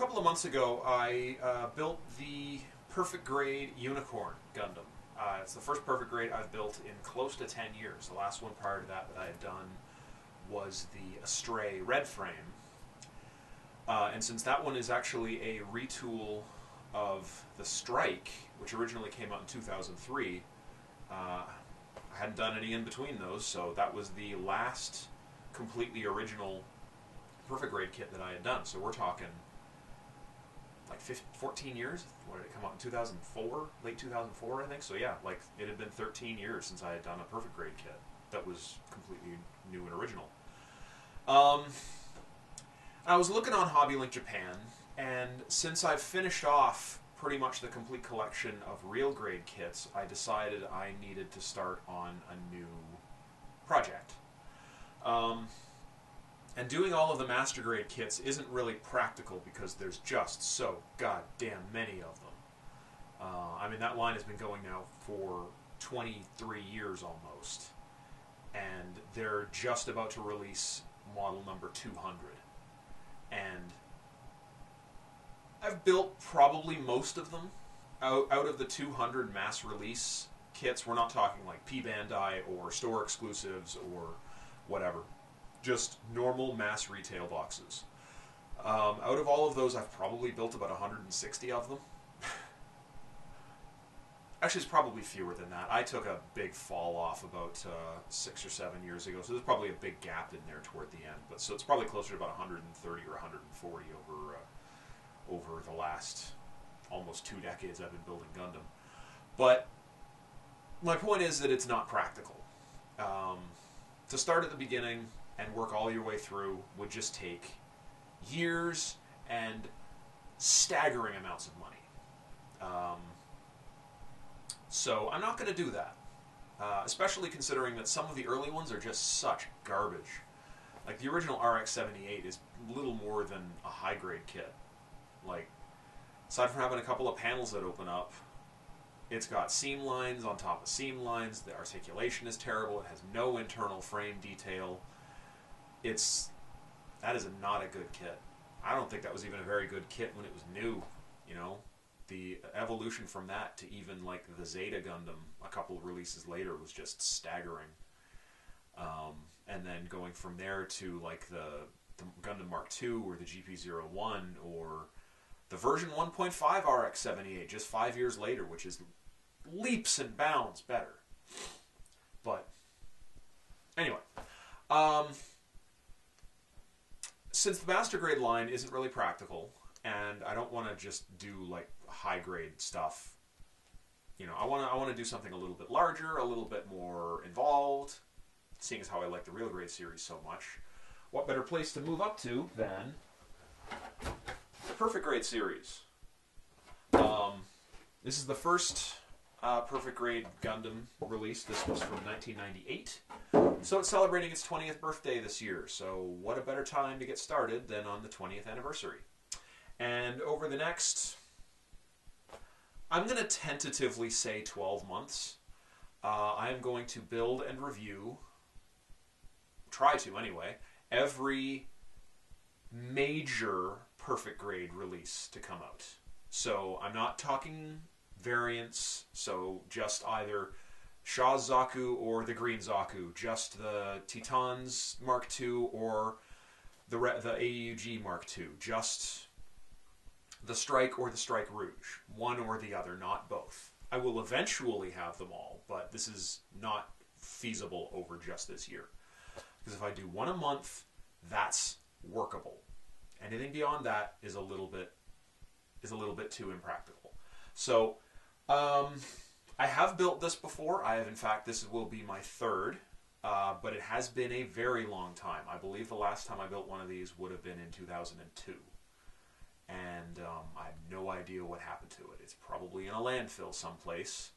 couple of months ago, I built the Perfect Grade Unicorn Gundam. It's the first Perfect Grade I've built in close to 10 years. The last one prior to that I had done was the Astray Red Frame. And since that one is actually a retool of the Strike, which originally came out in 2003, I hadn't done any in between those, so that was the last completely original Perfect Grade kit that I had done. So we're talking like 14 years? When did it come out? In 2004? Late 2004, I think? So yeah, like it had been 13 years since I had done a Perfect Grade kit that was completely new and original. I was looking on HobbyLink Japan, and since I've finished off pretty much the complete collection of real grade kits, I decided I needed to start on a new project. And doing all of the master grade kits isn't really practical because there's just so goddamn many of them. I mean, that line has been going now for 23 years almost, and they're just about to release model number 200. And I've built probably most of them. Out of the 200 mass release kits, we're not talking like Bandai or store exclusives or whatever. Just normal mass retail boxes. Out of all of those, I've probably built about 160 of them. Actually, it's probably fewer than that. I took a big fall off about 6 or 7 years ago, so there's probably a big gap in there toward the end. But so it's probably closer to about 130 or 140 over the last almost 2 decades I've been building Gundam. But my point is that it's not practical. To start at the beginning and work all your way through would just take years and staggering amounts of money. So I'm not going to do that, especially considering that some of the early ones are just such garbage. Like the original RX-78 is little more than a high-grade kit. Like, aside from having a couple of panels that open up, it's got seam lines on top of seam lines, the articulation is terrible, it has no internal frame detail. That is not a good kit. I don't think that was even a very good kit when it was new, you know. The evolution from that to even like the Zeta Gundam a couple of releases later was just staggering. And then going from there to like the Gundam Mark II or the GP-01 or the version 1.5 RX-78 just 5 years later, which is leaps and bounds better. But anyway, since the master grade line isn't really practical, and I don't want to just do like high grade stuff, you know, I want to do something a little bit larger, a little bit more involved, seeing as how I like the real grade series so much. What better place to move up to than the Perfect Grade series? This is the first Perfect Grade Gundam release. This was from 1998. So it's celebrating its 20th birthday this year. So what a better time to get started than on the 20th anniversary. And over the next, I'm going to tentatively say 12 months, I am going to build and review, try to anyway, every major Perfect Grade release to come out. So I'm not talking variants, so just either Shaw's Zaku or the Green Zaku, just the Titans Mark II or the AUG Mark II, just the Strike or the Strike Rouge, one or the other, not both. I will eventually have them all, but this is not feasible over just this year. Because if I do one a month, that's workable. Anything beyond that is a little bit too impractical. So I have built this before. I have, in fact, this will be my third, but it has been a very long time. I believe the last time I built one of these would have been in 2002. And I have no idea what happened to it. It's probably in a landfill someplace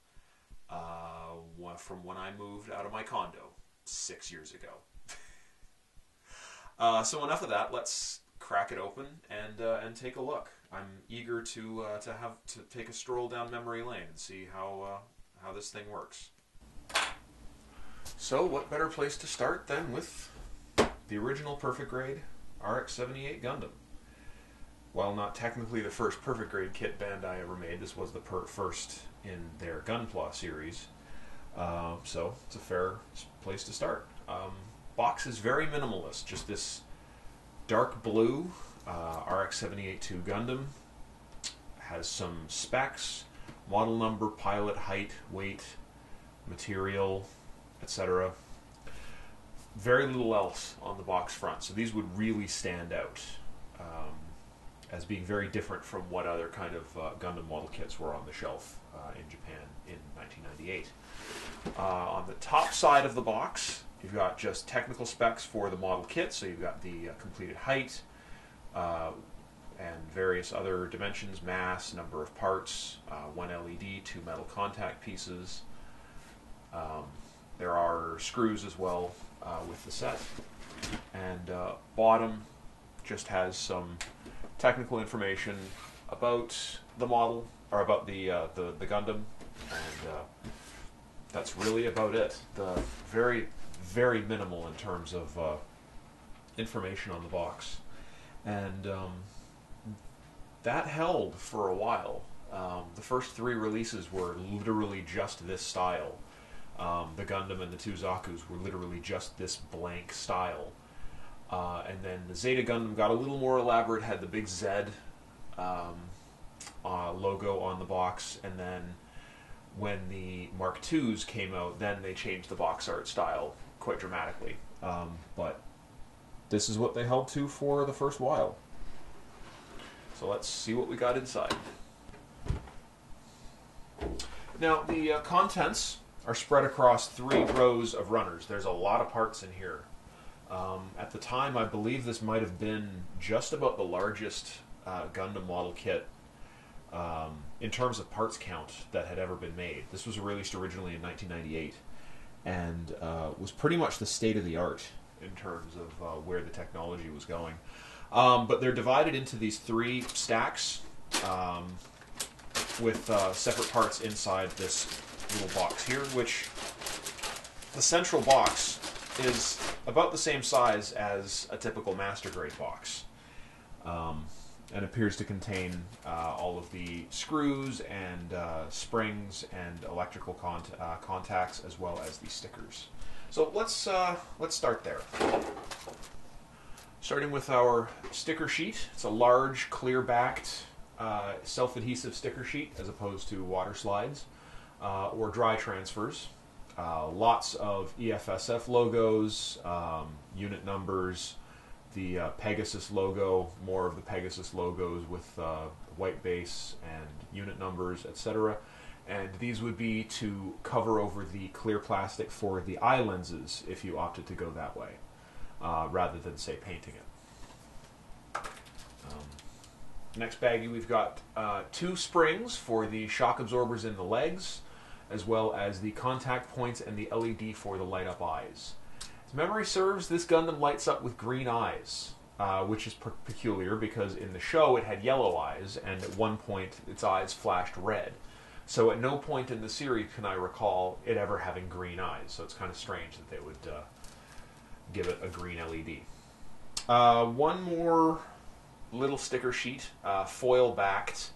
from when I moved out of my condo 6 years ago. So enough of that. Let's crack it open and take a look. I'm eager to take a stroll down memory lane and see how this thing works. So what better place to start than with the original Perfect Grade RX-78 Gundam. while not technically the first Perfect Grade kit Bandai ever made, this was the first in their Gunpla series. So it's a fair place to start. Box is very minimalist, just this dark blue RX-78-2 Gundam. Has some specs, model number, pilot, height, weight, material, etc. Very little else on the box front, so these would really stand out as being very different from what other kind of Gundam model kits were on the shelf in Japan in 1998. On the top side of the box, you've got just technical specs for the model kit, so you've got the completed height and various other dimensions, mass, number of parts, 1 LED, 2 metal contact pieces. There are screws as well with the set. And bottom just has some technical information about the model, or about the Gundam, and that's really about it. The very, very minimal in terms of information on the box. And that held for a while. The first 3 releases were literally just this style. The Gundam and the 2 Zakus were literally just this blank style. And then the Zeta Gundam got a little more elaborate, had the big Z logo on the box, and then when the Mark IIs came out, then they changed the box art style quite dramatically. But this is what they held to for the first while. So let's see what we got inside. Now, the contents are spread across 3 rows of runners. There's a lot of parts in here. At the time, I believe this might have been just about the largest Gundam model kit in terms of parts count that had ever been made. This was released originally in 1998 and was pretty much the state of the art in terms of where the technology was going. But they're divided into these 3 stacks with separate parts inside this little box here, which the central box is about the same size as a typical master grade box, and appears to contain all of the screws and springs and electrical contacts, as well as the stickers. So let's start there. Starting with our sticker sheet. It's a large, clear-backed, self-adhesive sticker sheet, as opposed to water slides or dry transfers. Lots of EFSF logos, unit numbers, the Pegasus logo, more of the Pegasus logos with white base and unit numbers, etc. And these would be to cover over the clear plastic for the eye lenses if you opted to go that way, rather than, say, painting it. Next baggie, we've got 2 springs for the shock absorbers in the legs, as well as the contact points and the LED for the light-up eyes. As memory serves, this Gundam lights up with green eyes, which is peculiar because in the show it had yellow eyes, and at one point its eyes flashed red. So at no point in the series can I recall it ever having green eyes, so it's kind of strange that they would give it a green LED. One more little sticker sheet, foil-backed.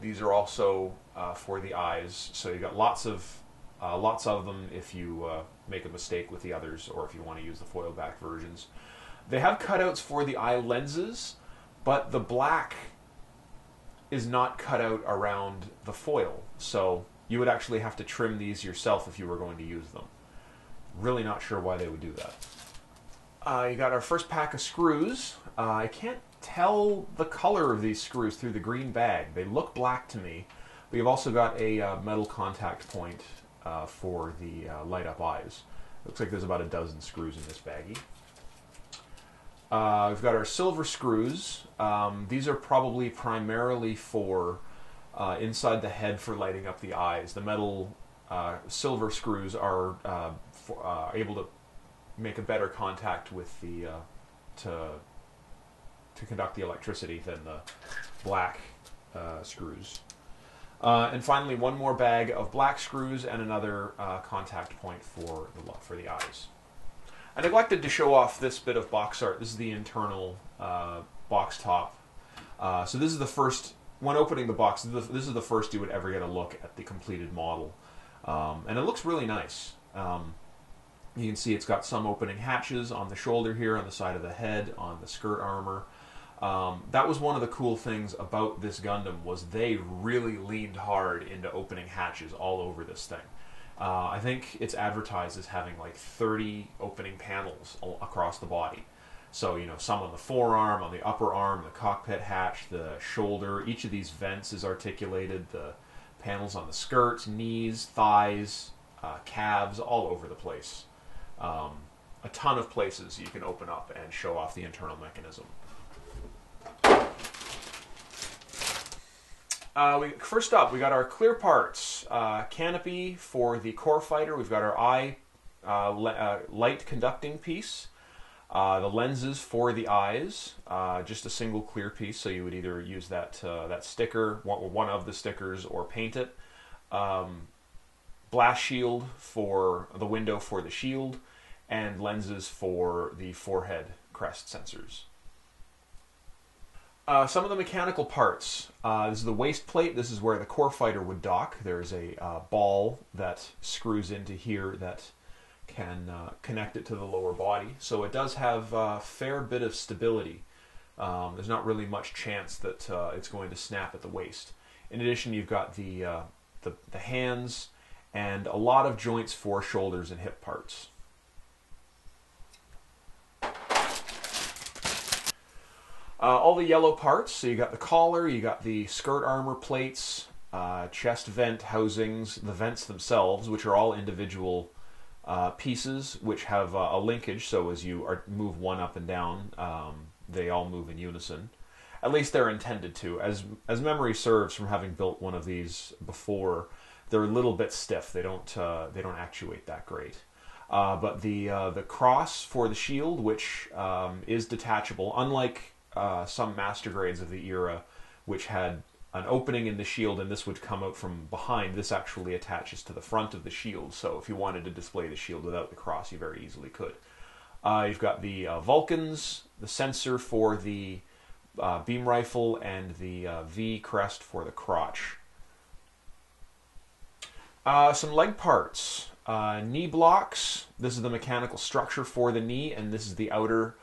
These are also for the eyes, so you've got lots of them if you make a mistake with the others, or if you want to use the foil-backed versions. They have cutouts for the eye lenses, but the black is not cut out around the foil, so you would actually have to trim these yourself if you were going to use them. Really not sure why they would do that. You got our first pack of screws. I can't tell the color of these screws through the green bag. They look black to me. But you've also got a metal contact point for the light-up eyes. Looks like there's about a dozen screws in this baggie. We've got our silver screws. These are probably primarily for inside the head for lighting up the eyes. The metal silver screws are able to make a better contact with the to conduct the electricity than the black screws. And finally, one more bag of black screws and another contact point for the eyes. I neglected to show off this bit of box art. This is the internal box top. So this is the first, when opening the box, this is the first you would ever get a look at the completed model. And it looks really nice. You can see it's got some opening hatches on the shoulder here, on the side of the head, on the skirt armor. That was one of the cool things about this Gundam, was they really leaned hard into opening hatches all over this thing. I think it's advertised as having like 30 opening panels across the body. So, you know, some on the forearm, on the upper arm, the cockpit hatch, the shoulder. Each of these vents is articulated. The panels on the skirts, knees, thighs, calves, all over the place. A ton of places you can open up and show off the internal mechanism. First up, we got our clear parts. Canopy for the core fighter. We've got our eye light conducting piece. The lenses for the eyes, just a single clear piece, so you would either use that that sticker, one of the stickers, or paint it. Blast shield for the window for the shield, and lenses for the forehead crest sensors. Some of the mechanical parts. This is the waist plate. This is where the core fighter would dock. There's a ball that screws into here that can connect it to the lower body. So it does have a fair bit of stability. There's not really much chance that it's going to snap at the waist. In addition, you've got the hands and a lot of joints for shoulders and hip parts. All the yellow parts, so you got the collar, you got the skirt armor plates, chest vent housings, the vents themselves, which are all individual pieces, which have a linkage, so as you move one up and down, they all move in unison. At least they're intended to. As memory serves from having built one of these before, they're a little bit stiff. They don't actuate that great. But the cross for the shield, which is detachable, unlike some master grades of the era, which had an opening in the shield and this would come out from behind. This actually attaches to the front of the shield, so if you wanted to display the shield without the cross, you very easily could. You've got the Vulcans, the sensor for the beam rifle, and the V crest for the crotch. Some leg parts. Knee blocks. This is the mechanical structure for the knee, and this is the outer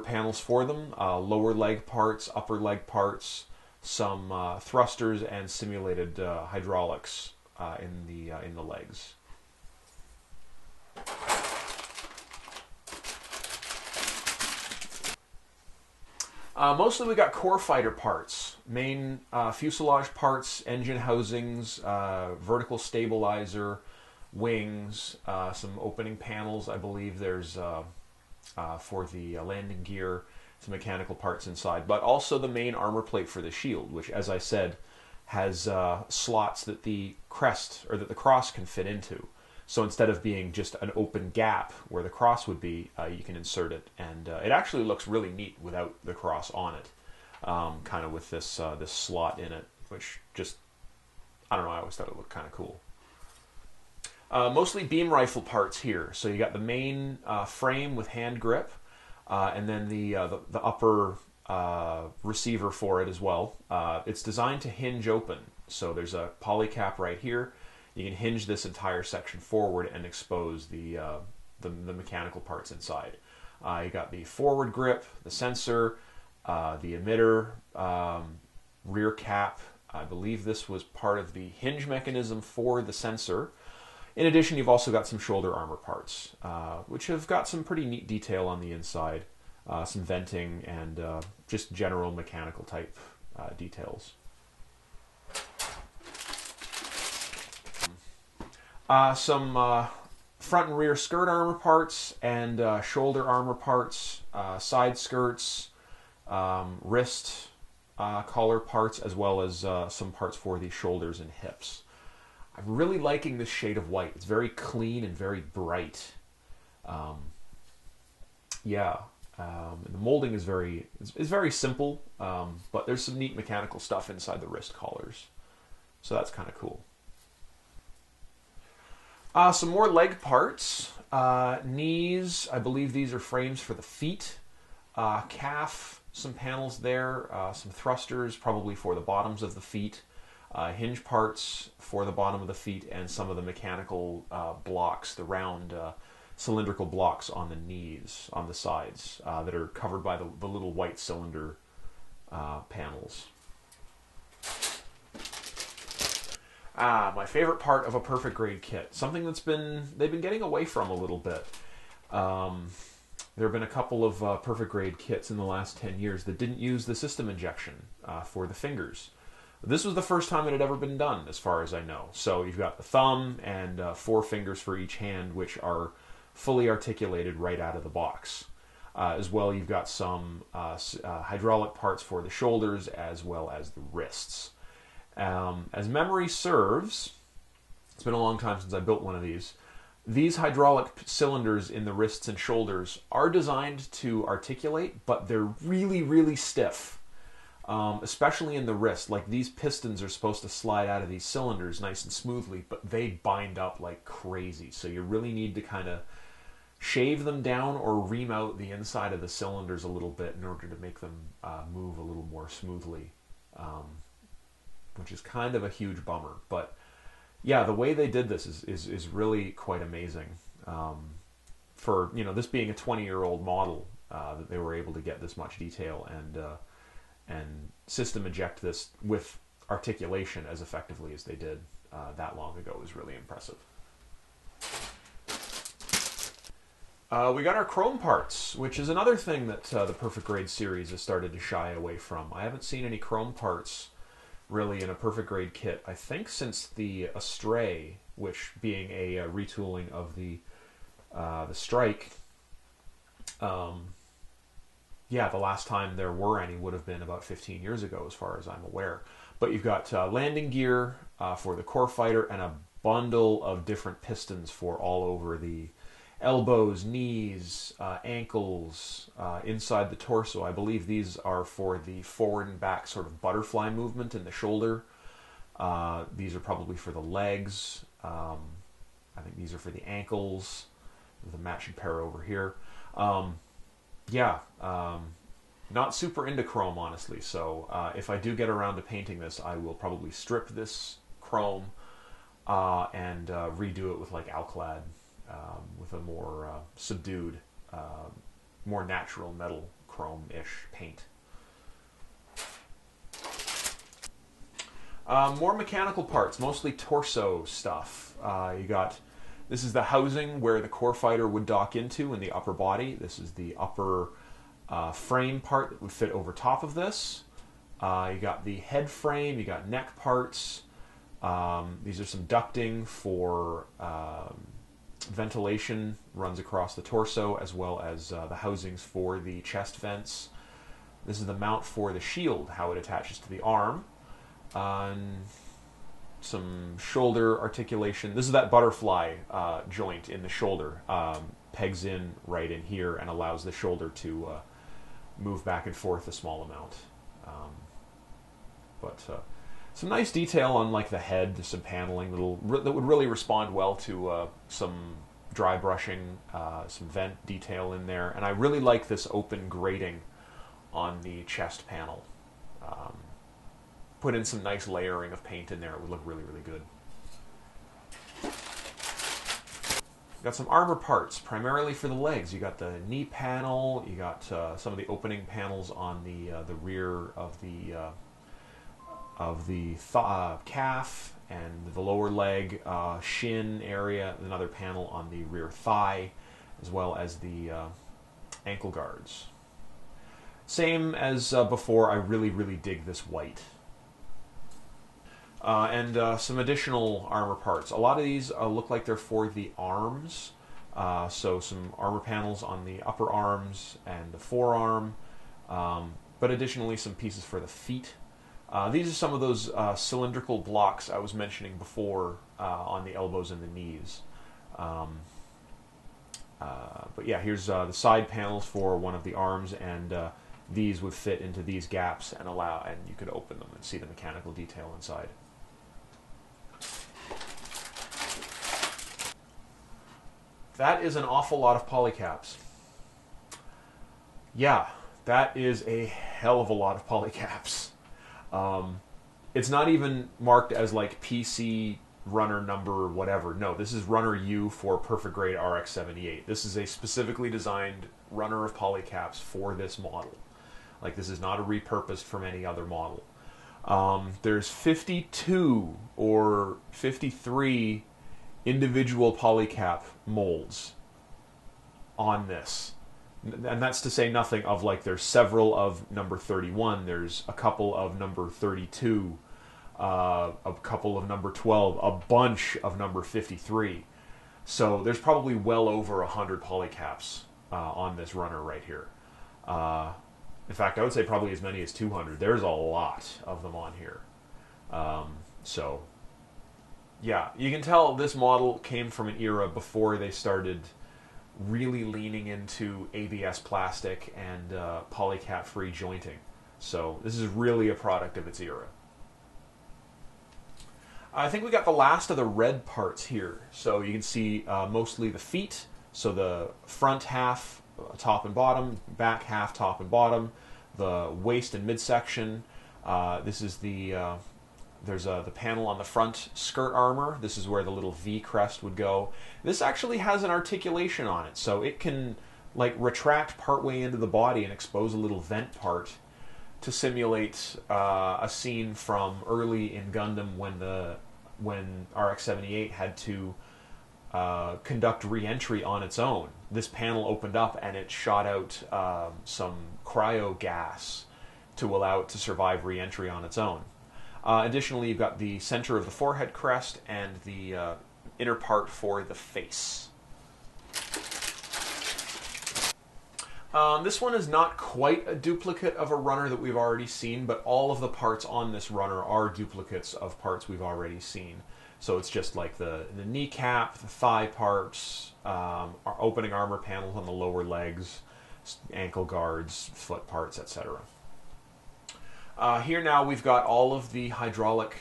panels for them. Lower leg parts, upper leg parts, some thrusters, and simulated hydraulics in the legs. Mostly we got core fighter parts, main fuselage parts, engine housings, vertical stabilizer, wings, some opening panels. I believe there's for the landing gear, some mechanical parts inside, but also the main armor plate for the shield, which, as I said, has slots that the crest or that the cross can fit into. So instead of being just an open gap where the cross would be, you can insert it, and it actually looks really neat without the cross on it, kind of with this this slot in it, which just, I don't know, I always thought it looked kind of cool. Mostly beam rifle parts here. So you got the main frame with hand grip, and then the upper receiver for it as well. It's designed to hinge open. So there's a poly cap right here. You can hinge this entire section forward and expose the mechanical parts inside. You got the forward grip, the sensor, the emitter, rear cap. I believe this was part of the hinge mechanism for the sensor. In addition, you've also got some shoulder armor parts, which have got some pretty neat detail on the inside, some venting, and just general mechanical type details. Some front and rear skirt armor parts and shoulder armor parts, side skirts, wrist collar parts, as well as some parts for the shoulders and hips. I'm really liking this shade of white. It's very clean and very bright. The molding is very simple, but there's some neat mechanical stuff inside the wrist collars. So that's kind of cool. Some more leg parts. Knees, I believe these are frames for the feet. Calf some panels there, some thrusters probably for the bottoms of the feet, hinge parts for the bottom of the feet, and some of the mechanical blocks, the round cylindrical blocks on the knees, on the sides, that are covered by the little white cylinder panels. My favorite part of a Perfect Grade kit, something they've been getting away from a little bit. There have been a couple of Perfect Grade kits in the last 10 years that didn't use the system injection for the fingers. This was the first time it had ever been done, as far as I know. So you've got the thumb and 4 fingers for each hand, which are fully articulated right out of the box. As well, you've got some hydraulic parts for the shoulders as well as the wrists. As memory serves, it's been a long time since I built one of these. These hydraulic cylinders in the wrists and shoulders are designed to articulate, but they're really, really stiff. Especially in the wrist. Like, these pistons are supposed to slide out of these cylinders nice and smoothly, but they bind up like crazy. So you really need to kind of shave them down or ream out the inside of the cylinders a little bit in order to make them move a little more smoothly. Which is kind of a huge bummer. But yeah, the way they did this is really quite amazing. For, you know, this being a 20-year-old model, that they were able to get this much detail and system eject this with articulation as effectively as they did that long ago is really impressive. We got our chrome parts, which is another thing that the Perfect Grade series has started to shy away from. I haven't seen any chrome parts really in a Perfect Grade kit, I think, since the Astray, which being a retooling of the Strike. Yeah, the last time there were any would have been about 15 years ago, as far as I'm aware. But you've got landing gear for the core fighter and a bundle of different pistons for all over the elbows, knees, ankles, inside the torso. I believe these are for the forward and back sort of butterfly movement in the shoulder. These are probably for the legs. I think these are for the ankles. The matching pair over here. Yeah, not super into chrome, honestly. So if I do get around to painting this, I will probably strip this chrome and redo it with like Alclad. With a more subdued, more natural metal chrome-ish paint. More mechanical parts, mostly torso stuff. This is the housing where the core fighter would dock into in the upper body. This is the upper frame part that would fit over top of this. You got the head frame, you got neck parts. These are some ducting for ventilation, runs across the torso, as well as the housings for the chest vents. This is the mount for the shield, how it attaches to the arm. Some shoulder articulation. This is that butterfly joint in the shoulder. Pegs in right in here and allows the shoulder to move back and forth a small amount. Some nice detail on like the head, some paneling that would really respond well to some dry brushing, some vent detail in there. And I really like this open grating on the chest panel. Put in some nice layering of paint in there. It would look really, really good. Got some armor parts, primarily for the legs. You got the knee panel. You got some of the opening panels on the rear of the calf and the lower leg, shin area. Another panel on the rear thigh, as well as the ankle guards. Same as before. I really, really dig this white. And some additional armor parts. A lot of these look like they're for the arms. So some armor panels on the upper arms and the forearm. But additionally some pieces for the feet. These are some of those cylindrical blocks I was mentioning before on the elbows and the knees. But yeah, here's the side panels for one of the arms, and these would fit into these gaps and you could open them and see the mechanical detail inside. That is an awful lot of polycaps. Yeah, That is a hell of a lot of polycaps. It's not even marked as like PC runner number whatever. No, this is runner U for Perfect Grade RX-78. This is a specifically designed runner of polycaps for this model. Like, this is not a repurposed from any other model. There's 52 or 53 individual polycap molds on this. And that's to say nothing of, like, there's several of number 31, there's a couple of number 32, a couple of number 12, a bunch of number 53. So there's probably well over 100 polycaps on this runner right here. In fact, I would say probably as many as 200. There's a lot of them on here. So, yeah, you can tell this model came from an era before they started really leaning into ABS plastic and polycap-free jointing. So this is really a product of its era. I think we got the last of the red parts here. So you can see mostly the feet. So the front half, top and bottom, back half, top and bottom, the waist and midsection. This is the there's the panel on the front skirt armor. This is where the little V crest would go. This actually has an articulation on it, so it can like retract partway into the body and expose a little vent part to simulate a scene from early in Gundam when RX-78 had to conduct re-entry on its own. This panel opened up and it shot out some cryo gas to allow it to survive re-entry on its own. Additionally, you've got the center of the forehead crest and the inner part for the face. This one is not quite a duplicate of a runner that we've already seen, but all of the parts on this runner are duplicates of parts we've already seen. So it's just like the kneecap, the thigh parts, opening armor panels on the lower legs, ankle guards, foot parts, etc. Here now we've got all of the hydraulic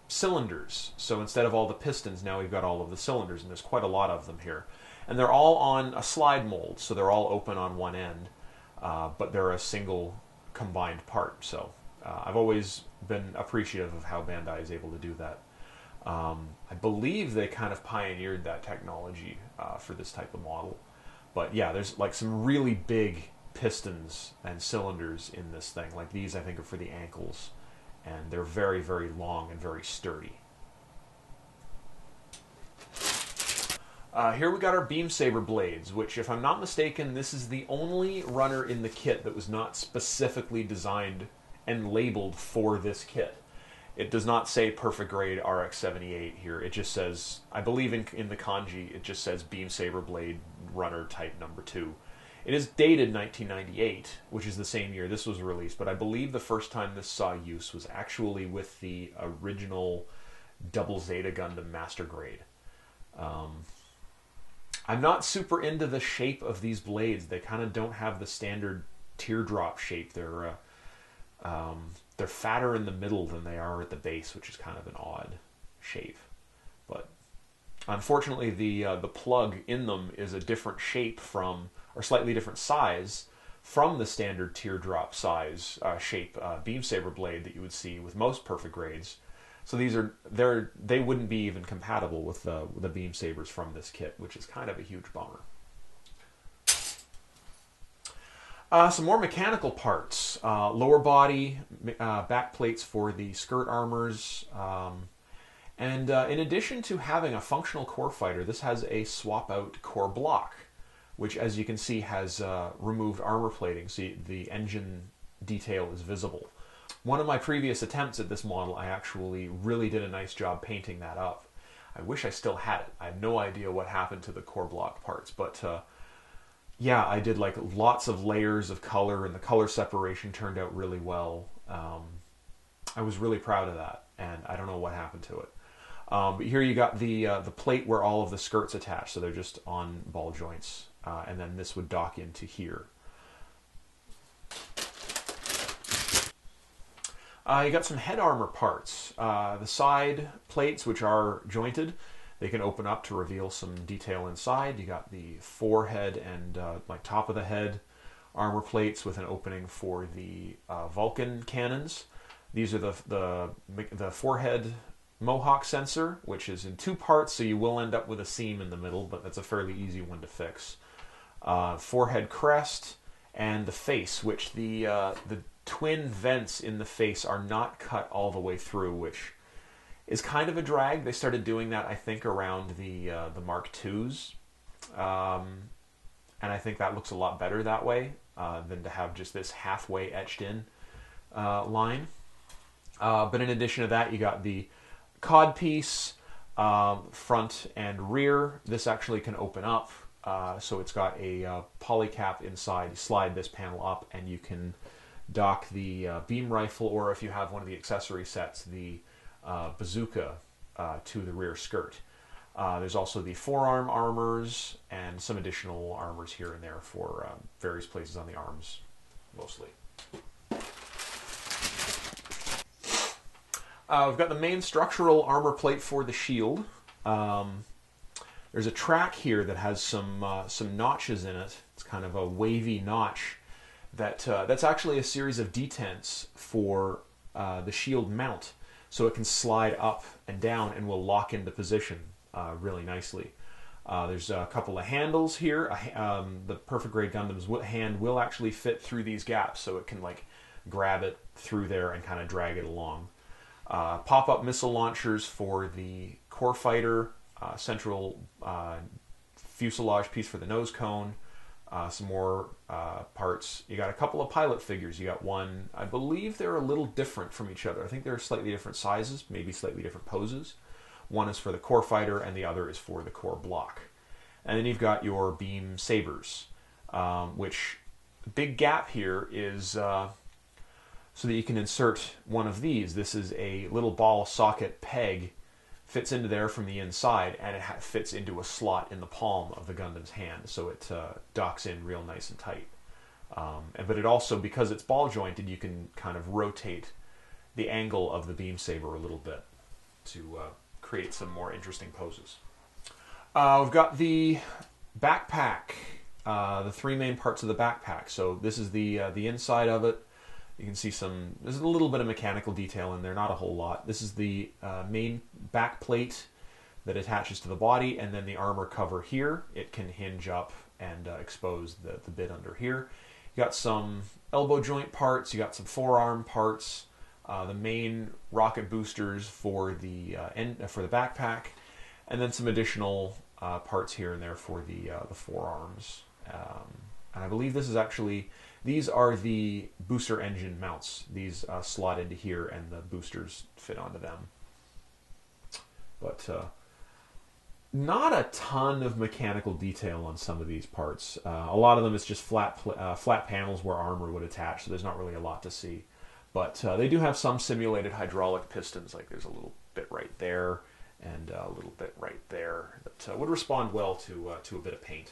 cylinders. So instead of all the pistons, now we've got all of the cylinders, and there's quite a lot of them here. And they're all on a slide mold, so they're all open on one end, but they're a single combined part. So I've always been appreciative of how Bandai is able to do that. I believe they kind of pioneered that technology for this type of model. But yeah, there's like some really big pistons and cylinders in this thing. Like these, I think, are for the ankles, and they're very, very long and very sturdy. Here we got our beam saber blades, which, if I'm not mistaken, this is the only runner in the kit that was not specifically designed and labeled for this kit. It does not say Perfect Grade RX-78 here. It just says, I believe in the kanji, it just says beam saber blade runner type number 2. It is dated 1998, which is the same year this was released, but I believe the first time this saw use was actually with the original Double Zeta Gundam Master Grade. I'm not super into the shape of these blades. They kind of don't have the standard teardrop shape. They're fatter in the middle than they are at the base, which is kind of an odd shape. But unfortunately, the plug in them is a different shape from, or slightly different size from the standard teardrop size shape beam saber blade that you would see with most Perfect Grades. So they wouldn't be even compatible with the beam sabers from this kit, which is kind of a huge bummer. Some more mechanical parts. Lower body, back plates for the skirt armors. And in addition to having a functional core fighter, this has a swap-out core block, which, as you can see, has removed armor plating, so the engine detail is visible. One of my previous attempts at this model, I actually really did a nice job painting that up. I wish I still had it. I have no idea what happened to the core block parts, but yeah, I did like lots of layers of color, and the color separation turned out really well. I was really proud of that, and I don't know what happened to it. But here you got the plate where all of the skirts attach, so they're just on ball joints, and then this would dock into here. You got some head armor parts. The side plates, which are jointed, they can open up to reveal some detail inside. You got the forehead and like top of the head armor plates with an opening for the Vulcan cannons. These are the forehead Mohawk sensor, which is in 2 parts, so you will end up with a seam in the middle, but that's a fairly easy one to fix. Forehead crest, and the face, which the twin vents in the face are not cut all the way through, which is kind of a drag. They started doing that, I think, around the Mark IIs, and I think that looks a lot better that way than to have just this halfway etched in line. But in addition to that, you got the codpiece, front and rear. This actually can open up, so it's got a polycap inside. You slide this panel up and you can dock the beam rifle, or if you have one of the accessory sets, the bazooka to the rear skirt. There's also the forearm armors and some additional armors here and there for various places on the arms, mostly. We've got the main structural armor plate for the shield. There's a track here that has some notches in it. It's kind of a wavy notch. That's actually a series of detents for the shield mount, so it can slide up and down and will lock into position really nicely. There's a couple of handles here. The Perfect Grade Gundam's hand will actually fit through these gaps, so it can like grab it through there and kind of drag it along. Pop-up missile launchers for the core fighter, central fuselage piece for the nose cone, some more parts. You got a couple of pilot figures. You got one, I believe they're a little different from each other. I think they're slightly different sizes, maybe slightly different poses. One is for the core fighter and the other is for the core block. And then you've got your beam sabers, which the big gap here is so that you can insert one of these. This is a little ball socket peg, fits into there from the inside, and it fits into a slot in the palm of the Gundam's hand, so it docks in real nice and tight. But it also, because it's ball jointed, you can kind of rotate the angle of the beam saber a little bit to create some more interesting poses. We've got the backpack, the 3 main parts of the backpack. So this is the inside of it. You can see there's a little bit of mechanical detail in there, not a whole lot. This is the main back plate that attaches to the body, and then the armor cover here. It can hinge up and expose the bit under here. You got some elbow joint parts, you got some forearm parts, the main rocket boosters for the backpack, and then some additional parts here and there for the forearms. And I believe these are the booster engine mounts. These slot into here and the boosters fit onto them. But not a ton of mechanical detail on some of these parts. A lot of them is just flat panels where armor would attach, so there's not really a lot to see. But they do have some simulated hydraulic pistons, like there's a little bit right there and a little bit right there that would respond well to a bit of paint.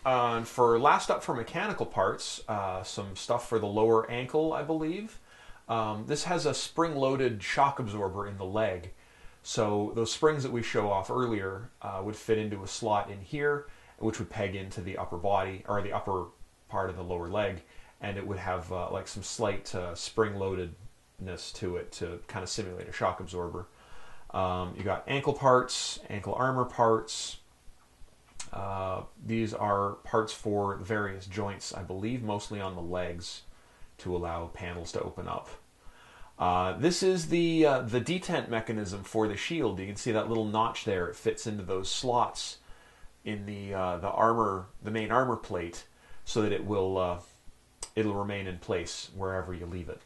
And for last up for mechanical parts, some stuff for the lower ankle, I believe. This has a spring-loaded shock absorber in the leg. So those springs that we show off earlier would fit into a slot in here, which would peg into the upper body, or the upper part of the lower leg, and it would have like some slight spring-loadedness to it to kind of simulate a shock absorber. You got ankle parts, ankle armor parts. These are parts for the various joints, I believe, mostly on the legs to allow panels to open up. This is the detent mechanism for the shield. You can see that little notch there. It fits into those slots in the main armor plate, so that it'll remain in place wherever you leave it.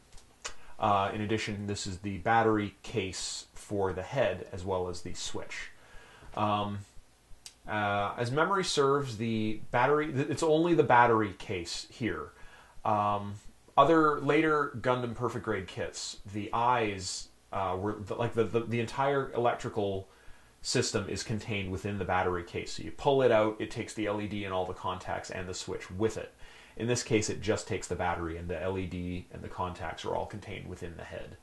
In addition, this is the battery case for the head as well as the switch. As memory serves, it's only the battery case here. Other later Gundam Perfect Grade kits, the eyes the entire electrical system is contained within the battery case. So you pull it out, it takes the LED and all the contacts and the switch with it. In this case, it just takes the battery, and the LED and the contacts are all contained within the head.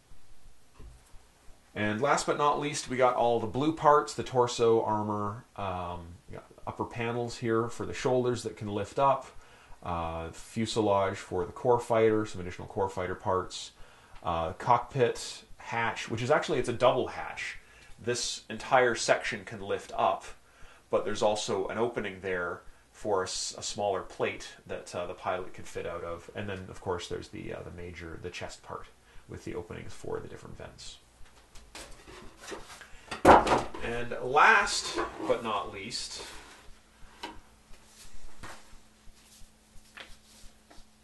And last but not least, we got all the blue parts, the torso, armor, upper panels here for the shoulders that can lift up, fuselage for the core fighter, some additional core fighter parts, cockpit hatch, which is actually, it's a double hatch. This entire section can lift up, but there's also an opening there for a smaller plate that the pilot could fit out of. And then, of course, there's the chest part with the openings for the different vents. And last but not least,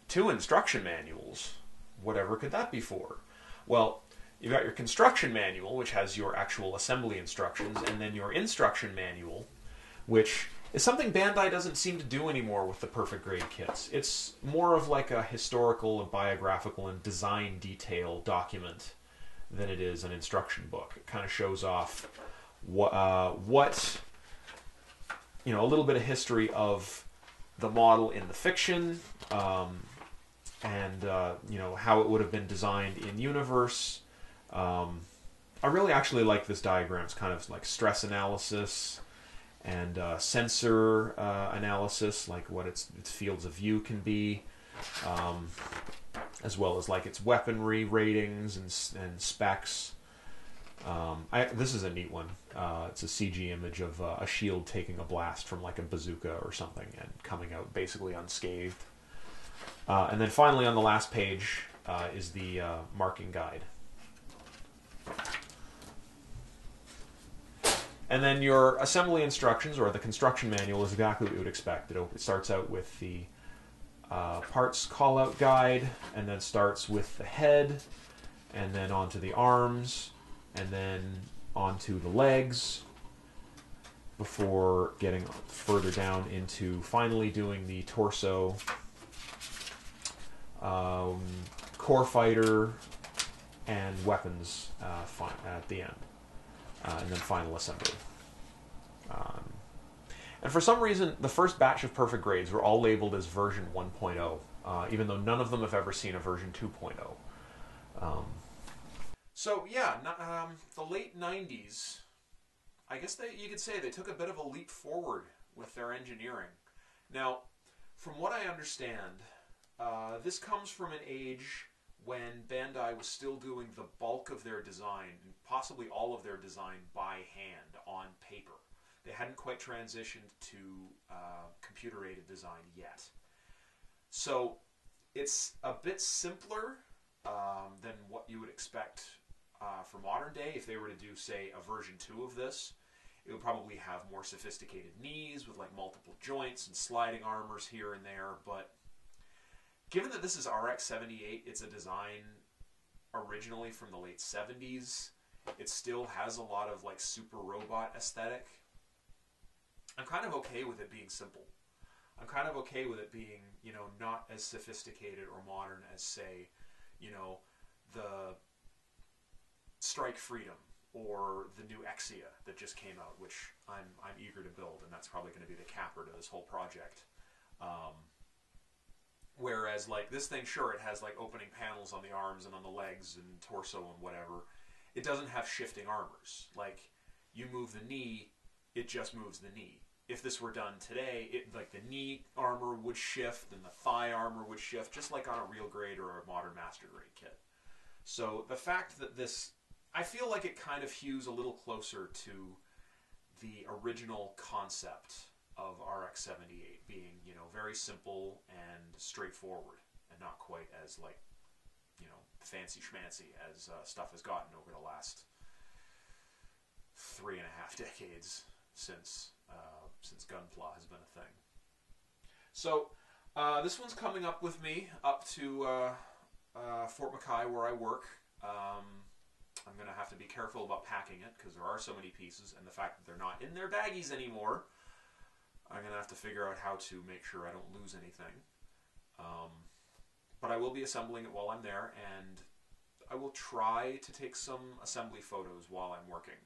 two instruction manuals. Whatever could that be for? Well, you've got your construction manual, which has your actual assembly instructions, and then your instruction manual, which is something Bandai doesn't seem to do anymore with the Perfect Grade kits. It's more of like a historical and biographical and design detail document than it is an instruction book. It kind of shows off what you know, a little bit of history of the model in the fiction, and you know, how it would have been designed in universe. I really actually like this diagram. It's kind of like stress analysis and sensor analysis, like what its fields of view can be, as well as like its weaponry ratings and specs. This is a neat one. It's a CG image of a shield taking a blast from like a bazooka or something and coming out basically unscathed. And then finally on the last page is the marking guide. And then your assembly instructions, or the construction manual, is exactly what you would expect. It starts out with the parts call-out guide, and then starts with the head, and then onto the arms, and then onto the legs, before getting further down into finally doing the torso, core fighter, and weapons at the end. And then final assembly. And for some reason, the first batch of Perfect Grades were all labeled as version 1.0, even though none of them have ever seen a version 2.0. So yeah, the late 90s, I guess you could say they took a bit of a leap forward with their engineering. Now, from what I understand, this comes from an age when Bandai was still doing the bulk of their design, and possibly all of their design, by hand, on paper. They hadn't quite transitioned to computer-aided design yet. So it's a bit simpler than what you would expect for modern day. If they were to do, say, a version 2 of this, it would probably have more sophisticated knees with like multiple joints and sliding armors here and there, but given that this is RX-78, it's a design originally from the late 70s. It still has a lot of like super robot aesthetic. I'm kind of okay with it being simple. I'm kind of okay with it being, you know, not as sophisticated or modern as, say, you know, the Strike Freedom or the new Exia that just came out, which I'm eager to build, and that's probably going to be the capper to this whole project. Whereas, like, this thing, sure, it has, like, opening panels on the arms and on the legs and torso and whatever. It doesn't have shifting armors. Like, you move the knee, it just moves the knee. If this were done today, like, the knee armor would shift and the thigh armor would shift, just like on a real grade or a modern master grade kit. So the fact that this, I feel like it kind of hews a little closer to the original concept of RX-78 being, you know, very simple and straightforward, and not quite as, like, you know, fancy schmancy as stuff has gotten over the last 3.5 decades since Gunpla has been a thing. So this one's coming up with me up to Fort McKay, where I work. I'm going to have to be careful about packing it because there are so many pieces, and the fact that they're not in their baggies anymore, I'm going to have to figure out how to make sure I don't lose anything. But I will be assembling it while I'm there, and I will try to take some assembly photos while I'm working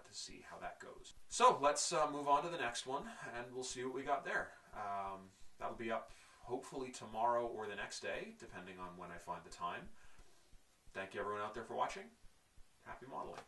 to see how that goes. So let's move on to the next one, and we'll see what we got there. That'll be up hopefully tomorrow or the next day, depending on when I find the time. Thank you everyone out there for watching. Happy modeling.